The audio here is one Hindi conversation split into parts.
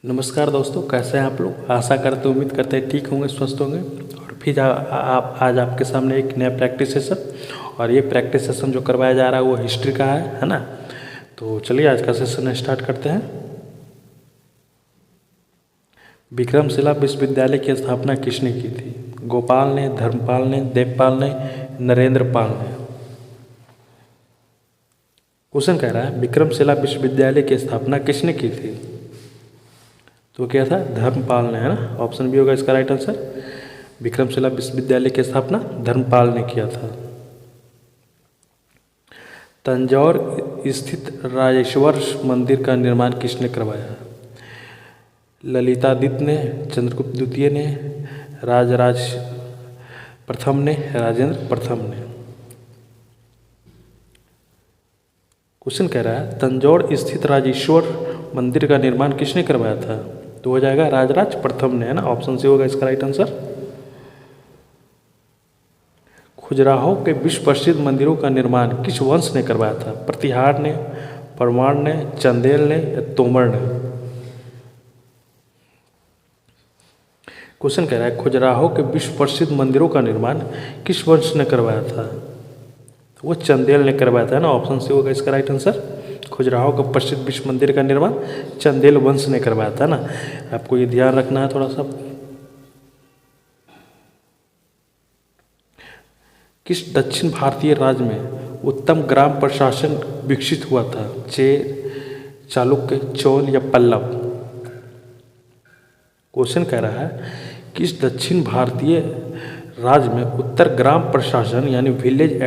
नमस्कार दोस्तों, कैसे हैं आप लोग। आशा करते उम्मीद करते हैं ठीक होंगे, स्वस्थ होंगे। और फिर आज आपके सामने एक नया प्रैक्टिस सेशन, और ये प्रैक्टिस सेशन जो करवाया जा रहा है वो हिस्ट्री का है ना। तो चलिए आज का सेशन स्टार्ट करते हैं। विक्रमशिला विश्वविद्यालय की स्थापना किसने की थी? गोपाल ने, धर्मपाल ने, देवपाल ने, नरेंद्र पाल ने। क्वेश्चन कह रहा है विक्रमशिला विश्वविद्यालय की स्थापना किसने की थी? तो क्या था? धर्मपाल ने, है ना। ऑप्शन बी होगा इसका राइट आंसर। विक्रमशिला विश्वविद्यालय की स्थापना धर्मपाल ने किया था। तंजौर स्थित राजेश्वर मंदिर का निर्माण किसने करवाया? ललितादित्य ने, चंद्रगुप्त द्वितीय ने, राजराज प्रथम ने, राजेंद्र प्रथम ने। क्वेश्चन कह रहा है तंजौर स्थित राजेश्वर मंदिर का निर्माण किसने करवाया था? तो हो जाएगा राजराज प्रथम ने, है ना। ऑप्शन सी होगा इसका राइट आंसर। खजुराहो के विश्व प्रसिद्ध मंदिरों का निर्माण किस वंश ने करवाया था? प्रतिहार ने, परमार ने, चंदेल ने या तोमर ने। क्वेश्चन कह रहा है खजुराहो के विश्व प्रसिद्ध मंदिरों का निर्माण किस वंश ने करवाया था? तो वो चंदेल ने करवाया था, है ना। ऑप्शन सी होगा इसका राइट आंसर। खजुराहो का प्रसिद्ध विश्व मंदिर का निर्माण चंदेल वंश ने करवाया था ना। आपको ये ध्यान रखना है थोड़ा सा। किस दक्षिण भारतीय राज्य में उत्तम ग्राम प्रशासन विकसित हुआ था? चेर, चालुक्य, चोल या पल्लव। क्वेश्चन कह रहा है किस दक्षिण भारतीय राज्य में उत्तर ग्राम प्रशासन यानी विलेज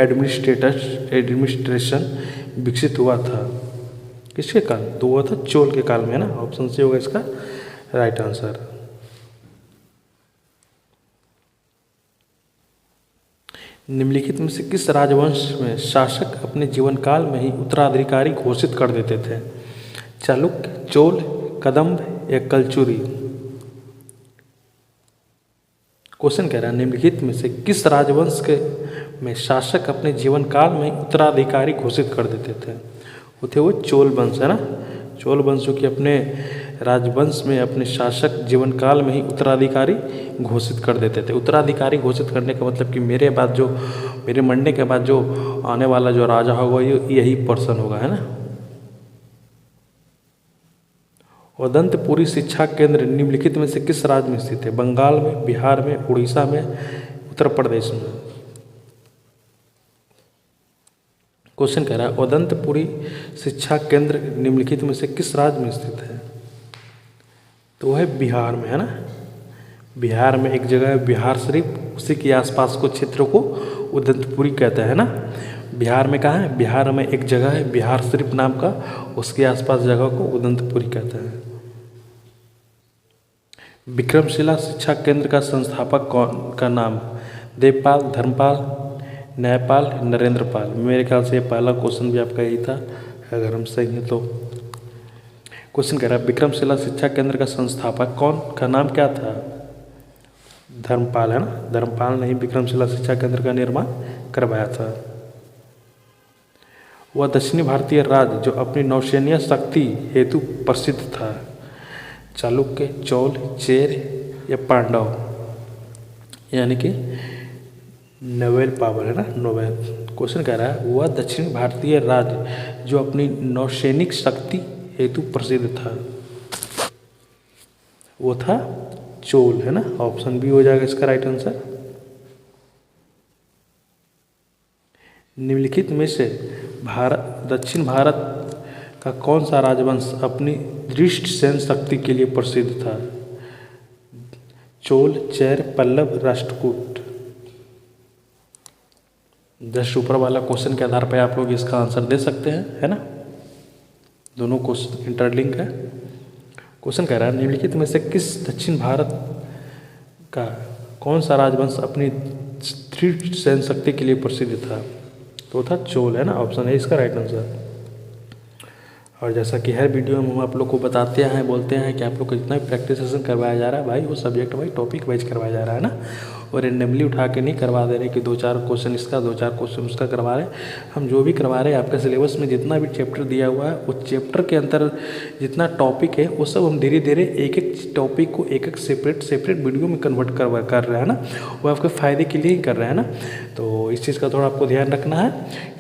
एडमिनिस्ट्रेशन विकसित हुआ था? किसके काल? तो हुआ था चोल के काल में, है ना। ऑप्शन सी होगा इसका राइट आंसर। निम्नलिखित में से किस राजवंश में शासक अपने जीवन काल में ही उत्तराधिकारी घोषित कर देते थे? चालुक्य, चोल, कदम्ब या कलचुरी। क्वेश्चन कह रहा है निम्नलिखित में से किस राजवंश के में शासक अपने जीवन काल में उत्तराधिकारी घोषित कर देते थे? वो थे वो चोल वंश, है ना। चोल वंश जो कि अपने राजवंश में अपने शासक जीवन काल में ही उत्तराधिकारी घोषित कर देते थे। उत्तराधिकारी घोषित करने का मतलब कि मेरे मरने के बाद जो आने वाला जो राजा होगा यही पर्सन होगा, है ना। उदंतपुरी शिक्षा केंद्र निम्नलिखित में से किस राज्य में स्थित है? बंगाल में, बिहार में, उड़ीसा में, उत्तर प्रदेश में। क्वेश्चन कह रहा है उदंतपुरी शिक्षा केंद्र निम्नलिखित में से किस राज्य में स्थित है? तो वह है बिहार में, है ना। बिहार में एक जगह है बिहार शरीफ, उसी के आसपास को क्षेत्र को उदंतपुरी कहते हैं ना। बिहार में कहाँ है? बिहार में एक जगह है बिहार शरीफ नाम का, उसके आसपास जगह को उदंतपुरी कहते हैं। विक्रमशिला शिक्षा केंद्र का संस्थापक कौन का नाम? देवपाल, धर्मपाल, न्यायपाल, नरेंद्र पाल। मेरे ख्याल से ये पहला क्वेश्चन भी आपका यही था, अगर हम सही हैं तो। क्वेश्चन कह रहा है विक्रमशिला शिक्षा केंद्र का संस्थापक कौन का नाम क्या था? धर्मपाल, है ना। धर्मपाल ने ही विक्रमशिला शिक्षा केंद्र का निर्माण करवाया था। वह दक्षिणी भारतीय राज्य जो अपनी नौसैन्य शक्ति हेतु प्रसिद्ध था? चालुक्य, चोल, चेर या पांडव, यानी कि नोबेल पावर, है ना। नोबेल। क्वेश्चन कह रहा है वह दक्षिण भारतीय राज्य जो अपनी नौसैनिक शक्ति हेतु प्रसिद्ध था? वो था चोल, है ना। ऑप्शन बी हो जाएगा इसका राइट आंसर। निम्नलिखित में से दक्षिण भारत का कौन सा राजवंश अपनी दृष्ट सैन्य शक्ति के लिए प्रसिद्ध था? चोल, चेर, पल्लव, राष्ट्रकूट। जस्ट ऊपर वाला क्वेश्चन के आधार पर आप लोग इसका आंसर दे सकते हैं, है ना। दोनों क्वेश्चन इंटरलिंक है। क्वेश्चन कह रहा है निम्नलिखित में से किस दक्षिण भारत का कौन सा राजवंश अपनी दृढ़ सैन्य शक्ति के लिए प्रसिद्ध था? तो था चोल, है ना। ऑप्शन है इसका राइट आंसर। और जैसा कि हर वीडियो में हम आप लोग को बताते हैं, बोलते हैं कि आप लोग को जितना भी प्रैक्टिस सेशन करवाया जा रहा है भाई, वो सब्जेक्ट वाइज, टॉपिक वाइज करवाया जा रहा है ना। वो रेंडमली उठा के नहीं करवा दे रहे कि 2-4 क्वेश्चन इसका 2-4 क्वेश्चन उसका करवा रहे। हम जो भी करवा रहे हैं आपके सिलेबस में जितना भी चैप्टर दिया हुआ है उस चैप्टर के अंदर जितना टॉपिक है वो सब हम धीरे धीरे एक एक टॉपिक को एक एक सेपरेट वीडियो में कन्वर्ट कर रहे हैं ना, वो आपके फ़ायदे के लिए ही कर रहे हैं ना। तो इस चीज़ का थोड़ा आपको ध्यान रखना है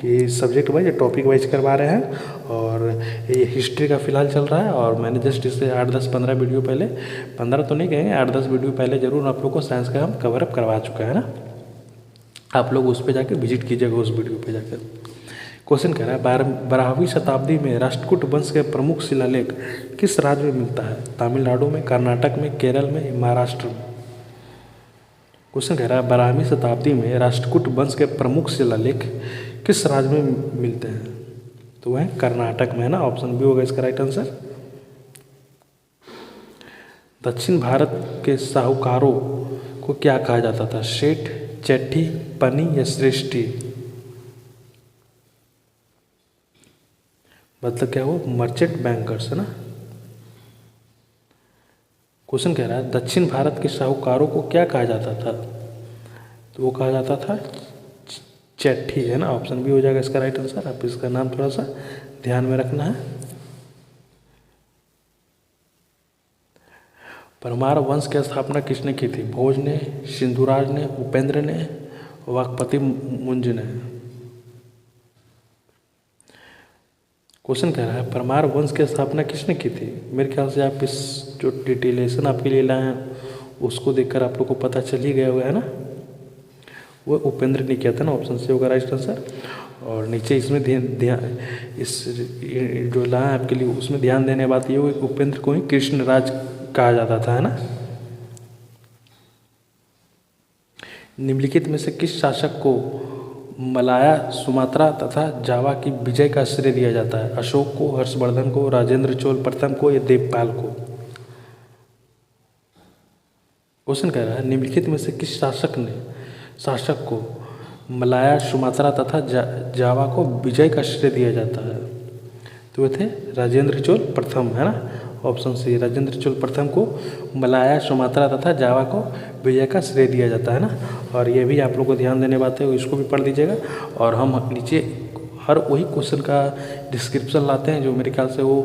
कि सब्जेक्ट वाइज या टॉपिक वाइज करवा रहे हैं। और ये हिस्ट्री का फिलहाल चल रहा है और मैंने जस्ट इससे 8-10-15 वीडियो पहले, 15 तो नहीं कहेंगे, 8-10 वीडियो पहले जरूर आप लोग को साइंस का हम कवर अप करवा चुका है ना। आप लोग उस पर जाकर विजिट कीजिएगा, उस वीडियो पे जाकर। क्वेश्चन कह रहा है 12वीं शताब्दी में राष्ट्रकूट वंश के प्रमुख शिलालेख किस राज्य में मिलता है? तमिलनाडु में, कर्नाटक में, केरल में, महाराष्ट्र में। क्वेश्चन कह रहा है 12वीं शताब्दी में राष्ट्रकूट वंश के प्रमुख शिलालेख किस राज्य में मिलते हैं? तो वह कर्नाटक में है ना, ऑप्शन बी होगा इसका राइट आंसर। दक्षिण भारत के साहूकारों को क्या कहा जाता था? सेठ, चेट्टी, पनी या श्रेष्ठी? मतलब क्या हो? मर्चेंट बैंकर्स है ना। क्वेश्चन कह रहा है दक्षिण भारत के साहूकारों को क्या कहा जाता था? तो वो कहा जाता था चेट्टी है ना, ऑप्शन बी हो जाएगा इसका राइट आंसर। आप इसका नाम थोड़ा सा ध्यान में रखना है। परमार वंश की स्थापना किसने की थी? भोज ने, सिंधुराज ने, उपेंद्र ने, वाकपति मुंज ने। क्वेश्चन कह रहा है परमार वंश की स्थापना किसने की थी? मेरे ख्याल से आप इस जो डिटेलेशन आपके लिए लाए हैं उसको देखकर आप लोग को पता चल ही गया हुआ है ना। वो उपेंद्र ने किया था ना, ऑप्शन सी होगा राइट आंसर। और नीचे इसमें ध्यान इस जो लाए आपके लिए उसमें ध्यान देने बात ये हुई उपेंद्र को ही कृष्णराज कहा जाता था है ना। निम्नलिखित में से किस शासक को मलाया, सुमात्रा तथा जावा की विजय का श्रेय दिया जाता है? अशोक को, हर्षवर्धन को, राजेंद्र चोल प्रथम को या देवपाल को? क्वेश्चन कह रहा है निम्नलिखित में से किस शासक को मलाया, सुमात्रा तथा जावा को विजय का श्रेय दिया जाता है? तो वे थे राजेंद्र चोल प्रथम है ना, ऑप्शन सी। राजेंद्र चोल प्रथम को मलाया, सुमात्रा तथा जावा को विजय का श्रेय दिया जाता है ना। और ये भी आप लोग को ध्यान देने बात है, इसको भी पढ़ लीजिएगा। और हम नीचे हर वही क्वेश्चन का डिस्क्रिप्शन लाते हैं जो मेरे ख्याल से वो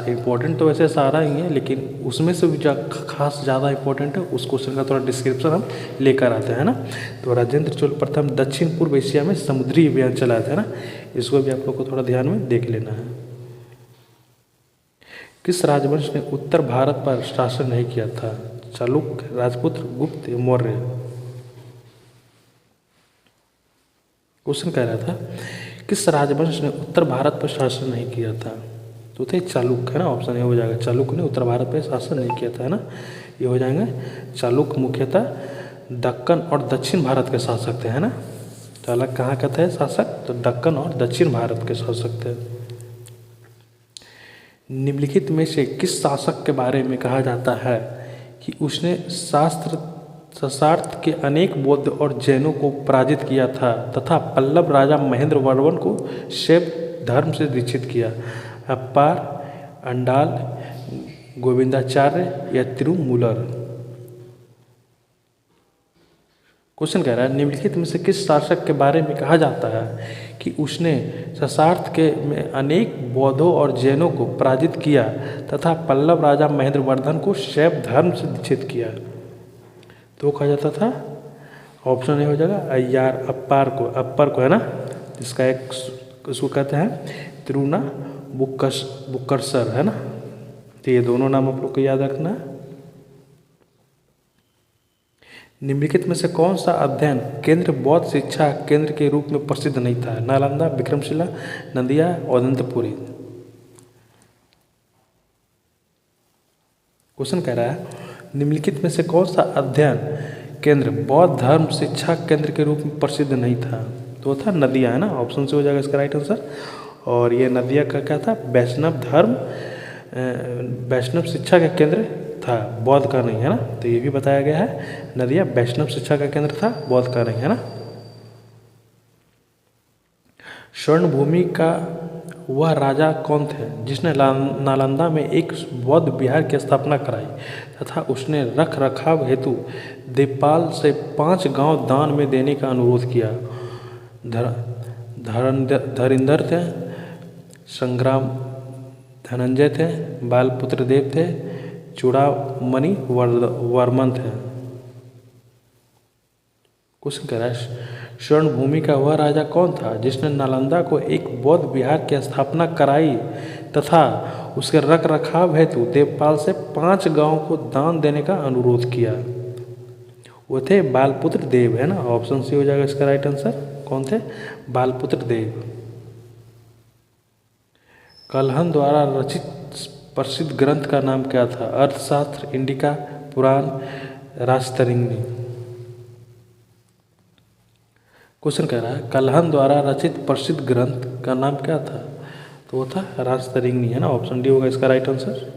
इम्पोर्टेंट तो वैसे सारा ही है, लेकिन उसमें से भी खास ज़्यादा इंपॉर्टेंट है उस क्वेश्चन का थोड़ा डिस्क्रिप्शन हम लेकर आते हैं ना। तो राजेंद्र चोल प्रथम दक्षिण पूर्व एशिया में समुद्री अभियान चलाए थे ना, इसको भी आप लोग को थोड़ा ध्यान में देख लेना है। किस राजवंश ने उत्तर भारत पर शासन नहीं किया था? चालुक्य, राजपुत्र, गुप्त, मौर्य? क्वेश्चन कह रहा था किस राजवंश ने उत्तर भारत पर शासन नहीं किया था? तो थे चालुक्य है ना, ऑप्शन ए हो जाएगा। चालुक्य ने उत्तर भारत पर शासन नहीं किया था है ना, ये हो जाएंगे। चालुक्य मुख्यतः दक्कन और दक्षिण भारत के शासक थे है ना। तो अलग कहाँ का थे शासक? तो दक्कन और दक्षिण भारत के शासक थे। निम्नलिखित में से किस शासक के बारे में कहा जाता है कि उसने शस्त्रार्थ के अनेक बौद्ध और जैनों को पराजित किया था तथा पल्लव राजा महेंद्र वर्मन को शैव धर्म से दीक्षित किया? अप्पार, अंडाल, गोविंदाचार्य या तिरुमूलर? क्वेश्चन कह रहा है निम्नलिखित में से किस शासक के बारे में कहा जाता है कि उसने शस्त्रार्थ के में अनेक बौद्धों और जैनों को पराजित किया तथा पल्लव राजा महेंद्र वर्धन को शैव धर्म से दीक्षित किया? तो कहा जाता था, ऑप्शन ए हो जाएगा अय्यार, अप्पर को है ना, जिसका एक उसको कहते हैं तिरुना बुक्करसर है ना। तो ये दोनों नाम आप लोग को याद रखना है। निम्नलिखित में से कौन सा अध्ययन केंद्र बौद्ध शिक्षा केंद्र के रूप में प्रसिद्ध नहीं था? नालंदा, विक्रमशिला, नदिया, अनंतपुरी? क्वेश्चन कह रहा है निम्नलिखित में से कौन सा अध्ययन केंद्र बौद्ध धर्म शिक्षा केंद्र के रूप में प्रसिद्ध नहीं था? तो था नदिया है ना, ऑप्शन से हो जाएगा इसका राइट आंसर। और ये नदिया का क्या था? वैष्णव शिक्षा का केंद्र था, बौद्ध का नहीं है ना। तो ये भी बताया गया है नदिया वैष्णव शिक्षा का केंद्र था, बौद्ध का नहीं है ना। स्वर्ण भूमि का वह राजा कौन थे जिसने नालंदा में एक बौद्ध विहार की स्थापना कराई तथा उसने रख रखाव हेतु देवपाल से 5 गांव दान में देने का अनुरोध किया? धरिंदर थे, संग्राम धनंजय थे, बालपुत्र देव थे, चूड़ामणि वर्मन थे। क्वेश्चन कह रहा है स्वर्ण भूमि का वह राजा कौन था जिसने नालंदा को एक बौद्ध विहार की स्थापना कराई तथा उसके रख रखाव हेतु देवपाल से 5 गांवों को दान देने का अनुरोध किया? वो थे बालपुत्र देव, है ना। ऑप्शन सी हो जाएगा इसका राइट आंसर। कौन थे? बालपुत्र देव। कल्हन द्वारा रचित प्रसिद्ध ग्रंथ का नाम क्या था? अर्थशास्त्र, इंडिका, पुराण, राजतरंगिणी। क्वेश्चन कह रहा है कल्हन द्वारा रचित प्रसिद्ध ग्रंथ का नाम क्या था? तो वो था राजतरंगिणी, है ना। ऑप्शन डी होगा इसका राइट आंसर।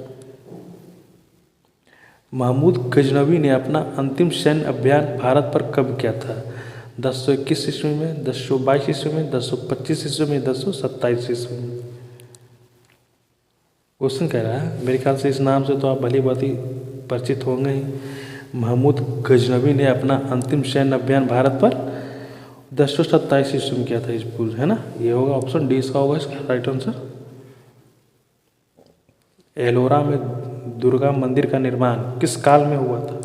महमूद गजनवी ने अपना अंतिम सैन्य अभियान भारत पर कब किया था? 1021 ईस्वी में, 1022 ईस्वी में, 1025 ईस्वी में, 1027 ईस्वी में। क्वेश्चन कह रहा है मेरे ख्याल से इस नाम से तो आप भली भांति परिचित होंगे ही। महमूद गजनवी ने अपना अंतिम सैन्य अभियान भारत पर 1027 ईस्वी में किया था, इस पुल, है ना। ये होगा ऑप्शन डी इसका होगा इसका राइट आंसर। एलोरा में दुर्गा मंदिर का निर्माण किस काल में हुआ था?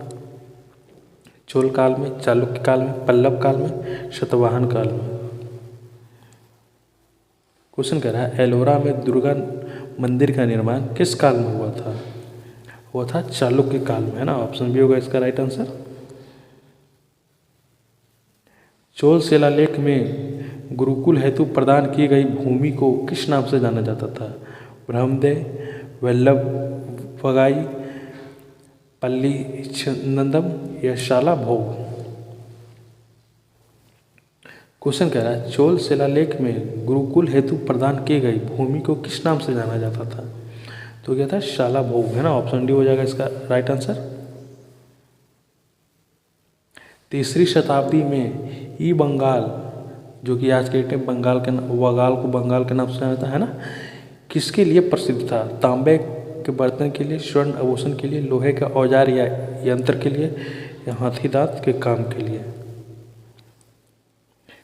चोल काल में, चालुक्य काल में, पल्लव काल में, शतवाहन काल में। क्वेश्चन कह रहा है एलोरा में दुर्गा मंदिर का निर्माण किस काल में हुआ था? हुआ था चालुक्य काल में, है ना। ऑप्शन बी होगा इसका राइट आंसर। चोल शिलालेख में गुरुकुल हेतु प्रदान की गई भूमि को किस नाम से जाना जाता था? ब्रह्मदेव, वल्लभ वगाई, पल्ली नंदम या शाला भोग। क्वेश्चन कह रहा है चोल शिलालेख में गुरुकुल हेतु प्रदान की गई भूमि को किस नाम से जाना जाता था? तो क्या था? शाला भोग, है ना। ऑप्शन डी हो जाएगा इसका राइट आंसर। 3री शताब्दी में ई बंगाल, जो कि आज के डेट में बंगाल के बंगाल के नाम से जाना जाता है ना, किसके लिए प्रसिद्ध था? तांबे के बर्तन के लिए, स्वर्ण आभूषण के लिए, लोहे का औजार या यंत्र के लिए, या हाथी दांत के काम के लिए।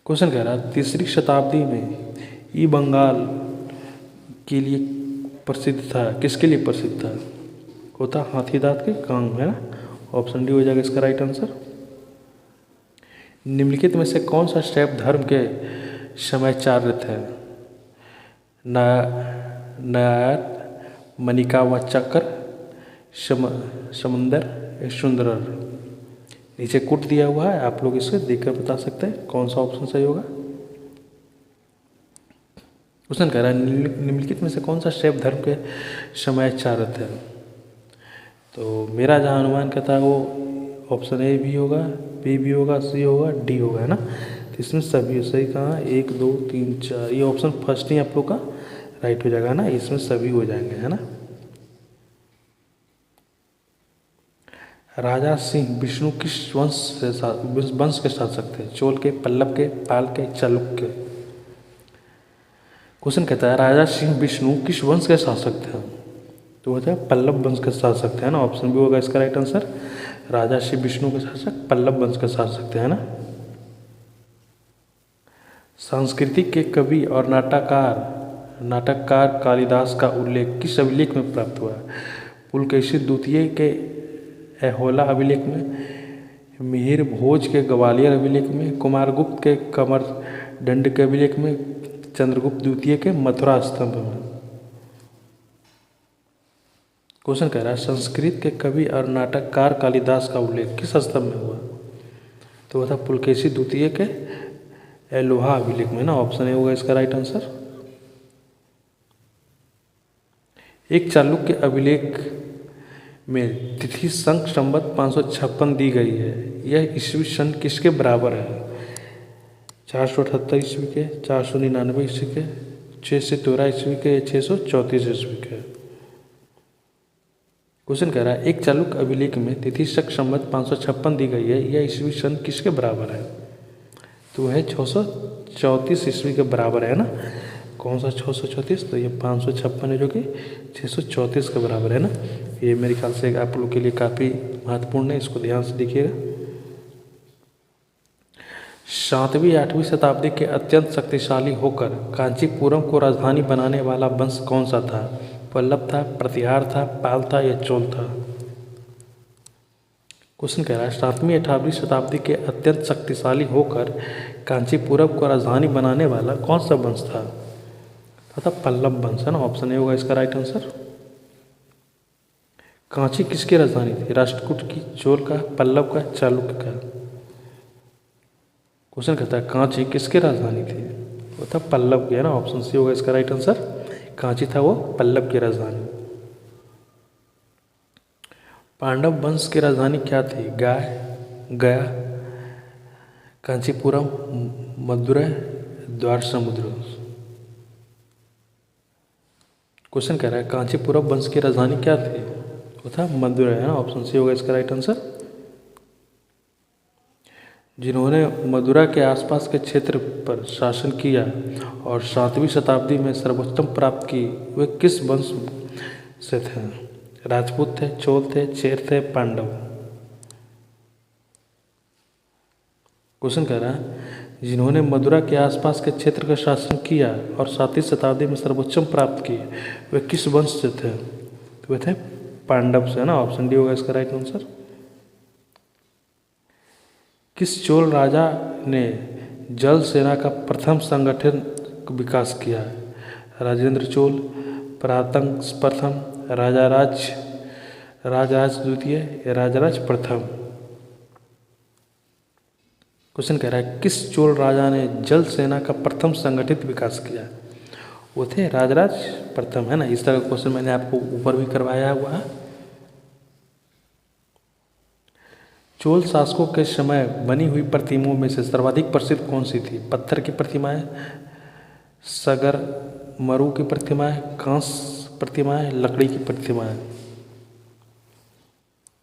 क्वेश्चन कह रहा है 3री शताब्दी में ई बंगाल के लिए प्रसिद्ध था, किसके लिए प्रसिद्ध था? होता हाथी दांत के काम, है ना। ऑप्शन डी हो जाएगा इसका राइट आंसर। निम्नलिखित में से कौन सा शैव धर्म के समयाचार्य थे? नायर, मणिकावाचकर, समंदर, सुंदरर। नीचे कुट दिया हुआ है, आप लोग इसे देखकर बता सकते हैं कौन सा ऑप्शन सही होगा। क्वेश्चन कह रहा है निम्नलिखित में से कौन सा शैव धर्म के समयाचार्य थे? तो मेरा जहाँ अनुमान कहता है वो ऑप्शन ए भी होगा, बी भी होगा, सी होगा, डी होगा, है ना। तो इसमें सभी सही कहाँ? 1 2 3 4, ये ऑप्शन फर्स्ट ही आप लोग का राइट हो जाएगा ना। इसमें सभी हो जाएंगे, है ना। राजा सिंह विष्णु किस वंश के शासक थे? चोल के, पल्लव के, पाल के, चालुक्य के। क्वेश्चन कहता है राजा सिंह विष्णु किस वंश के शासक थे? तो होता है पल्लव वंश के शासक थे, है ना। ऑप्शन भी होगा इसका राइट आंसर। राजा शिव विष्णु के शासक पल्लव वंश के शासक थे, है ना। सांस्कृतिक के कवि और नाटककार कालिदास का उल्लेख किस अभिलेख में प्राप्त हुआ है? पुलकेशी द्वितीय के ऐहोला अभिलेख में, मिहिर भोज के ग्वालियर अभिलेख में, कुमारगुप्त के कमरदंड के अभिलेख में, चंद्रगुप्त द्वितीय के मथुरा स्तंभ में। क्वेश्चन कह रहा है संस्कृत के कवि और नाटककार कालिदास का उल्लेख किस स्तंभ में हुआ? तो वह था पुलकेशी द्वितीय के ऐलोहा अभिलेख में, ना। ऑप्शन ए होगा इसका राइट आंसर। एक चालुक्य अभिलेख में तिथि संक संवत 556 दी गई है। यह ईस्वी सन किसके बराबर है? 478 ईस्वी के, 499 ईस्वी के, 613 ईस्वी के, 634 ईस्वी के। क्वेश्चन कह रहा है एक चालुक्य अभिलेख में तिथि शक संवत 556 दी गई है, यह ईस्वी सन किसके बराबर है? तो वह 634 ईस्वी के बराबर है ना। कौन सा 634? तो ये 556 है जो कि 634 के बराबर है ना। ये मेरे ख्याल से आप लोग के लिए काफ़ी महत्वपूर्ण है, इसको ध्यान से देखिएगा। 7वीं 8वीं शताब्दी के अत्यंत शक्तिशाली होकर कांचीपुरम को राजधानी बनाने वाला वंश कौन सा था? पल्लव था, प्रतिहार था, पाल था या चोल था? क्वेश्चन कह रहा है 7वीं 8वीं शताब्दी के अत्यंत शक्तिशाली होकर कांचीपुरम को राजधानी बनाने वाला कौन सा वंश था? तथा पल्लव वंश है ना। ऑप्शन ए होगा इसका राइट आंसर। कांची किसकी राजधानी थी? राष्ट्रकूट की, चोल का, पल्लव का, चालुक्य का? क्वेश्चन कहता है कांची किसकी राजधानी थी? वो था पल्लव की है ना। ऑप्शन सी होगा इसका राइट आंसर। कांची था वो पल्लव की राजधानी। पांडव वंश की राजधानी क्या थी? गया, कांचीपुरम, मदुरै, द्वार समुद्र? क्वेश्चन कह रहा है कांचीपुरम वंश की राजधानी क्या थी? वो था मदुरै है ना। ऑप्शन सी होगा इसका राइट आंसर। जिन्होंने मदुरा के आसपास के क्षेत्र पर शासन किया और 7वीं शताब्दी में सर्वोच्चम प्राप्त की, वे किस वंश से थे? राजपूत थे, चोल थे, चेर थे, पांडव? क्वेश्चन कह रहा है जिन्होंने मदुरा के आसपास के क्षेत्र का शासन किया और 7वीं शताब्दी में सर्वोच्चम प्राप्त किए, वे किस वंश से थे? वे थे पांडव से है ना। ऑप्शन डी होगा इसका राइट आंसर। किस चोल राजा ने जल सेना का प्रथम संगठन विकास किया? राजेंद्र चोल, परातंग प्रथम, राजराज द्वितीय या राजराज प्रथम? क्वेश्चन कह रहा है किस चोल राजा ने जल सेना का प्रथम संगठित विकास किया? वो थे राजराज प्रथम है ना। इस तरह का क्वेश्चन मैंने आपको ऊपर भी करवाया हुआ है। चोल शासकों के समय बनी हुई प्रतिमाओं में से सर्वाधिक प्रसिद्ध कौन सी थी? पत्थर की प्रतिमाएं, सगर मरु की प्रतिमाएं, कांस्य प्रतिमाएं, लकड़ी की प्रतिमाएं?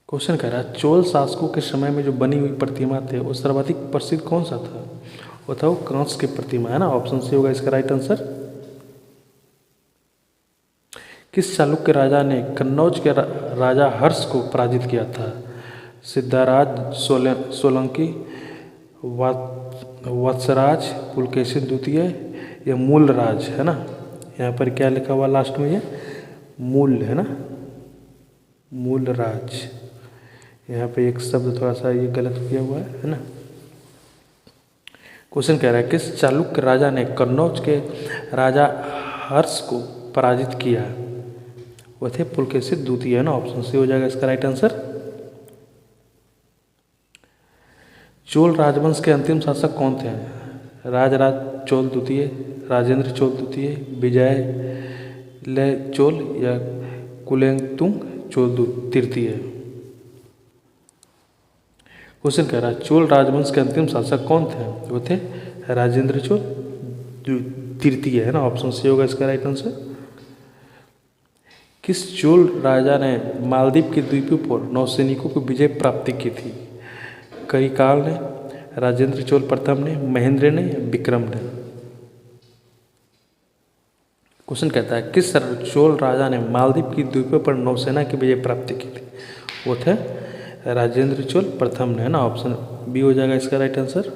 क्वेश्चन कह रहा है चोल शासकों के समय में जो बनी हुई प्रतिमा थे वो सर्वाधिक प्रसिद्ध कौन सा था? वो था वो कांस्य की प्रतिमा है ना। ऑप्शन सी होगा इसका राइट आंसर। किस चालुक्य राजा ने कन्नौज के राजा हर्ष को पराजित किया था? सिद्धाराज सोलंकी, वत्सराज, पुलकेशिन द्वितीय या मूलराज है ना। यहाँ पर क्या लिखा हुआ लास्ट में? ये मूल है ना, मूलराज। यहाँ पे एक शब्द थोड़ा सा ये गलत किया हुआ है ना। क्वेश्चन कह रहा है किस चालुक्य राजा ने कन्नौज के राजा हर्ष को पराजित किया? वो थे पुलकेशिन द्वितीय है ना। ऑप्शन सी हो जाएगा इसका राइट आंसर। चोल राजवंश के अंतिम शासक कौन थे? राजराज चोल द्वितीय, राजेंद्र चोल द्वितीय, विजय चोल या कुलोत्तुंग चोल तृतीय? क्वेश्चन कह रहा है चोल राजवंश के अंतिम शासक कौन थे? वो थे राजेंद्र चोल तृतीय है ना। ऑप्शन सी होगा इसका राइट आंसर। किस चोल राजा ने मालदीव के द्वीपों पर नौसैनिकों को विजय प्राप्ति की थी? करिकाल ने, राजेंद्र चोल प्रथम ने, महेंद्र ने, विक्रम ने? क्वेश्चन कहता है किस चोल राजा ने मालदीव की द्वीपों पर नौसेना की विजय प्राप्ति की थी? वो थे राजेंद्र चोल प्रथम ने है ना। ऑप्शन बी हो जाएगा इसका राइट आंसर।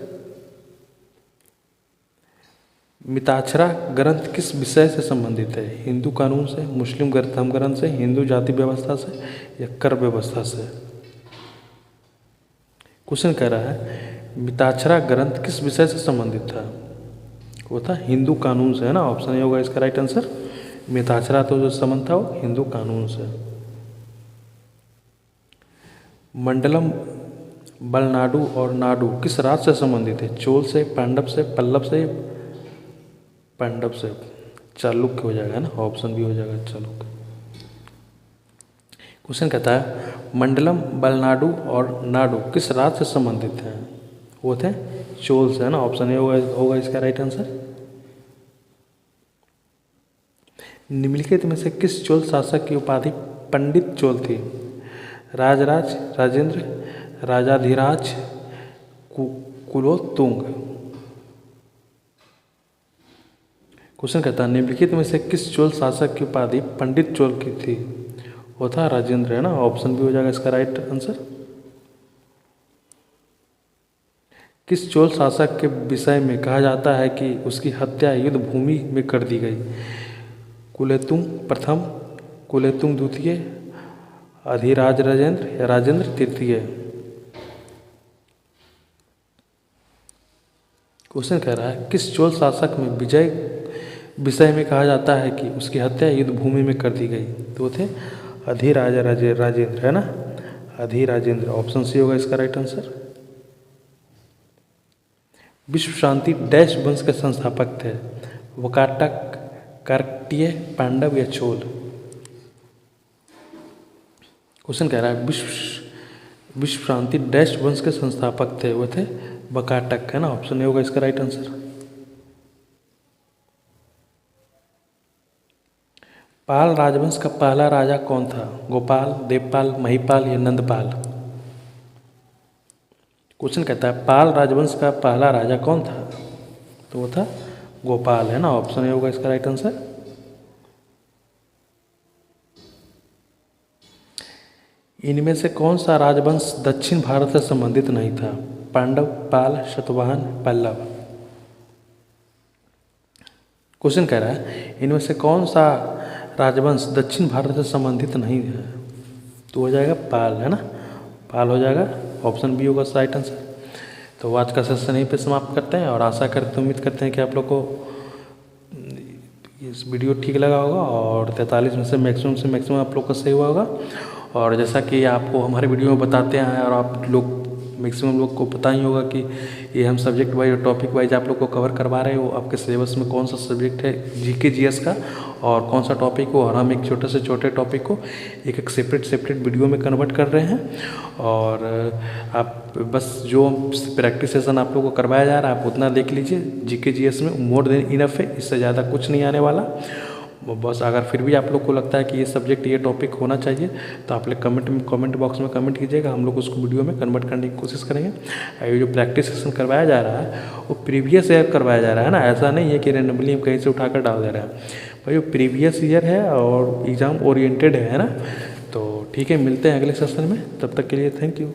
मिताक्षरा ग्रंथ किस विषय से संबंधित है? हिंदू कानून से, मुस्लिम धर्म ग्रंथ से, हिंदू जाति व्यवस्था से या कर व्यवस्था से? क्वेश्चन कह रहा है मिताक्षरा ग्रंथ किस विषय से संबंधित था? वो था हिंदू कानून से है ना। ऑप्शन ए होगा इसका राइट आंसर। मिताक्षरा तो जो संबंध था वो हिंदू कानून से। मंडलम, बलनाडु और नाडु किस राज से संबंधित है? चोल से, पांडव से, पल्लव से, पांडव से? चालुक्य हो जाएगा ना। ऑप्शन बी हो जाएगा चालुक्य। क्वेश्चन कहता है मंडलम, बलनाडु और नाडु किस राज से संबंधित हैं? वो थे चोल से है ना। ऑप्शन ए होगा इसका राइट आंसर। निम्नलिखित में से किस चोल शासक की उपाधि पंडित चोल थी? राजराज, राजेंद्र, राजाधिराज, कुलोत्तुंग? क्वेश्चन कहता है निम्नलिखित में से किस चोल शासक की उपाधि पंडित चोल की थी? वो था राजेंद्र, है ना। ऑप्शन बी हो जाएगा इसका राइट आंसर। किस चोल शासक के विषय में कहा जाता है कि उसकी हत्या युद्ध भूमि में कर दी गई? कुलोत्तुंग प्रथम, कुलोत्तुंग द्वितीय, अधिराज राजेंद्र या राजेंद्र तृतीय? क्वेश्चन कह रहा है किस चोल शासक में विजय विषय में कहा जाता है कि उसकी हत्या युद्ध भूमि में कर दी गई? तो वो थे अधिराज राजेंद्र, है ना। अधिराजेंद्र, ऑप्शन सी होगा इसका राइट आंसर। विश्व शांति डैश वंश के संस्थापक थे? वकाटक, काकतीय, पांडव या चोल? क्वेश्चन कह रहा है विश्व शांति डैश वंश के संस्थापक थे? वो थे वकाटक, है ना। ऑप्शन ए होगा इसका राइट आंसर। पाल राजवंश का पहला राजा कौन था? गोपाल, देवपाल, महिपाल या नंदपाल? क्वेश्चन कहता है पाल राजवंश का पहला राजा कौन था? तो वो था गोपाल, है ना। ऑप्शन ए होगा इसका राइट आंसर। इनमें से कौन सा राजवंश दक्षिण भारत से संबंधित नहीं था? पांडव, पाल, शतवाहन, पल्लव? क्वेश्चन कह रहा है इनमें से कौन सा राजवंश दक्षिण भारत से संबंधित नहीं है? तो हो जाएगा पाल, है ना। पाल हो जाएगा, ऑप्शन बी होगा राइट आंसर। तो आज का सेशन यहीं पे समाप्त करते हैं और आशा करते उम्मीद करते हैं कि आप लोग को इस वीडियो ठीक लगा होगा और 43 में से मैक्सिमम आप लोग का सही हुआ होगा। और जैसा कि आपको हमारे वीडियो में बताते हैं और आप लोग मैक्सिमम लोग को पता ही होगा कि ये हम सब्जेक्ट वाइज और टॉपिक वाइज आप लोग को कवर करवा रहे हो। आपके सिलेबस में कौन सा सब्जेक्ट है जीके जीएस का और कौन सा टॉपिक हो, और हम एक छोटे से छोटे टॉपिक को एक सेपरेट वीडियो में कन्वर्ट कर रहे हैं। और आप बस जो प्रैक्टिस सेशन आप लोग को करवाया जा रहा है आप उतना देख लीजिए। जीके जीएस में मोर देन इनफ है, इससे ज़्यादा कुछ नहीं आने वाला। बस अगर फिर भी आप लोग को लगता है कि ये सब्जेक्ट ये टॉपिक होना चाहिए तो आप लोग कमेंट बॉक्स में कमेंट कीजिएगा, हम लोग उसको वीडियो में कन्वर्ट करने की कोशिश करेंगे। ये जो प्रैक्टिस सेशन करवाया जा रहा है वो प्रीवियस ईयर करवाया जा रहा है ना, ऐसा नहीं है कि रैंडमली हम कहीं से उठाकर डाल दे रहे हैं भाई। वो प्रीवियस ईयर है और एग्ज़ाम ओरिएंटेड है ना। तो ठीक है, मिलते हैं अगले सेशन में, तब तक के लिए थैंक यू।